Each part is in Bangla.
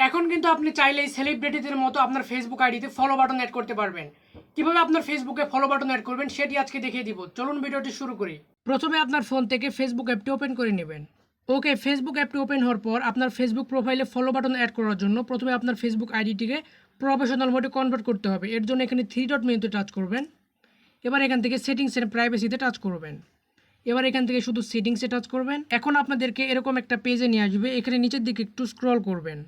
এখন কিন্তু আপনি চাইলেই সেলিব্রিটিদের মতো আপনার ফেসবুক আইডিতে ফলো বাটন অ্যাড করতে পারবেন। কিভাবে আপনার ফেসবুকে ফলো বাটন অ্যাড করবেন সেটি আজকে দেখিয়ে দিব। চলুন ভিডিওটি শুরু করি। প্রথমে আপনার ফোন থেকে ফেসবুক অ্যাপটি ওপেন করে নেবেন। ওকে, ফেসবুক অ্যাপটি ওপেন হওয়ার পর আপনার ফেসবুক প্রোফাইলে ফলো বাটন অ্যাড করার জন্য প্রথমে আপনার ফেসবুক আইডিটিকে প্রফেশনাল মোডে কনভার্ট করতে হবে। এর জন্য এখানে থ্রি ডট মেনুতে টাচ করবেন। এবার এখান থেকে সেটিংস এন্ড প্রাইভেসিতে টাচ করবেন। এবার এখান থেকে শুধু সেটিংসে টাচ করবেন। এখন আপনাদেরকে এরকম একটা পেজে নিয়ে আসবে। এখানে নিচের দিকে একটু স্ক্রল করবেন।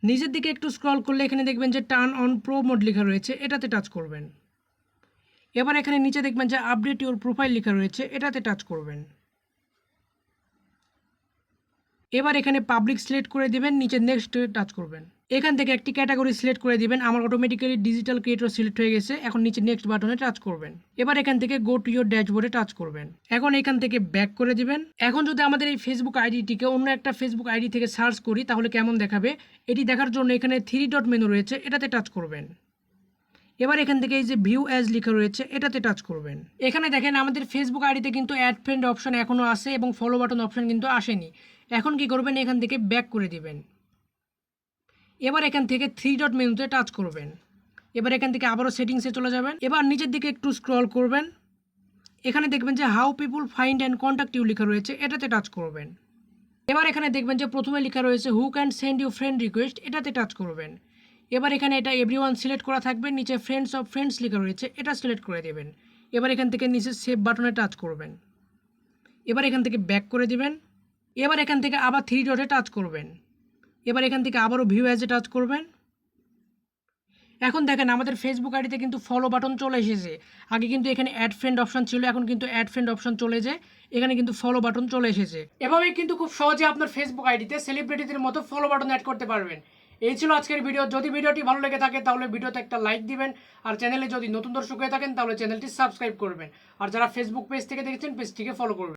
নিচের দিকে একটু স্ক্রল করলে এখানে দেখবেন যে টার্ন অন প্রো মোড লেখা রয়েছে, এটাতে টাচ করবেন। এবার এখানে নিচে দেখবেন যে আপডেট ইউর প্রোফাইল লেখা রয়েছে, এটাতে টাচ করবেন। এবার এখানে পাবলিক সিলেক্ট করে দিবেন, নিচে নেক্সট টাচ করবেন। এখান থেকে একটি ক্যাটাগরি সিলেক্ট করে দিবেন। আমার অটোমেটিক্যালি ডিজিটাল ক্রিয়েটর সিলেক্ট হয়ে গেছে। এখন নিচে নেক্সট বাটনে টাচ করবেন। এবার এখান থেকে গো টু ইউর ড্যাশবোর্ডে টাচ করবেন। এখন এখান থেকে ব্যাক করে দিবেন। এখন যদি আমাদের এই ফেসবুক আইডিটিকে অন্য একটা ফেসবুক আইডি থেকে সার্চ করি তাহলে কেমন দেখাবে এটি দেখার জন্য এখানে থ্রি ডট মেনু রয়েছে, এটাতে টাচ করবেন। এবার এখান থেকে এই যে ভিউ অ্যাজ লেখা রয়েছে, এটাতে টাচ করবেন। এখানে দেখেন আমাদের ফেসবুক আইডিতে কিন্তু অ্যাড ফ্রেন্ড অপশন এখনও আছে এবং ফলো বাটন অপশন কিন্তু আসেনি। এখন কি করবেন, এখান থেকে ব্যাক করে দিবেন। এবার এখান থেকে থ্রি ডট মেনুতে টাচ করবেন। এবার এখান থেকে আবারও সেটিংসে চলে যাবেন। এবার নিচের দিকে একটু স্ক্রল করবেন। এখানে দেখবেন যে how people find and contact you লেখা রয়েছে, এটাতে টাচ করবেন। এবার এখানে দেখবেন যে প্রথমে লেখা রয়েছে who can send you friend request, এটাতে টাচ করবেন। এবার এখানে এটা এভরিওয়ান সিলেক্ট করা থাকবে, নিচে ফ্রেন্ডস অফ ফ্রেন্ডস লেখা রয়েছে, এটা সিলেক্ট করে দেবেন। এবার এখান থেকে নিচে সেভ বাটনে টাচ করবেন। এবার এখান থেকে ব্যাক করে দিবেন। এবার এখান থেকে আবার থ্রি ডটে টাচ করবেন। এবার এখান থেকে আবারও ভিউ অ্যাজে টাচ করবেন। এখন দেখেন আমাদের ফেসবুক আইডিতে কিন্তু ফলো বাটন চলে এসেছে। আগে কিন্তু এখানে অ্যাড ফ্রেন্ড অপশন ছিল, এখন কিন্তু অ্যাড ফ্রেন্ড অপশন চলে যায়, এখানে কিন্তু ফলো বাটন চলে এসেছে। এভাবে কিন্তু খুব সহজে আপনার ফেসবুক আইডিতে সেলিব্রিটিদের মতো ফলো বাটন অ্যাড করতে পারবেন। এই ছিল আজকের ভিডিও। যদি ভিডিওটি ভালো লেগে থাকে তাহলে ভিডিওতে একটা লাইক দিবেন, আর চ্যানেলে যদি নতুন দর্শক হয়ে থাকেন তাহলে চ্যানেলটি সাবস্ক্রাইব করবেন, আর যারা ফেসবুক পেজ থেকে দেখেছেন পেজটিকে ফলো করবেন।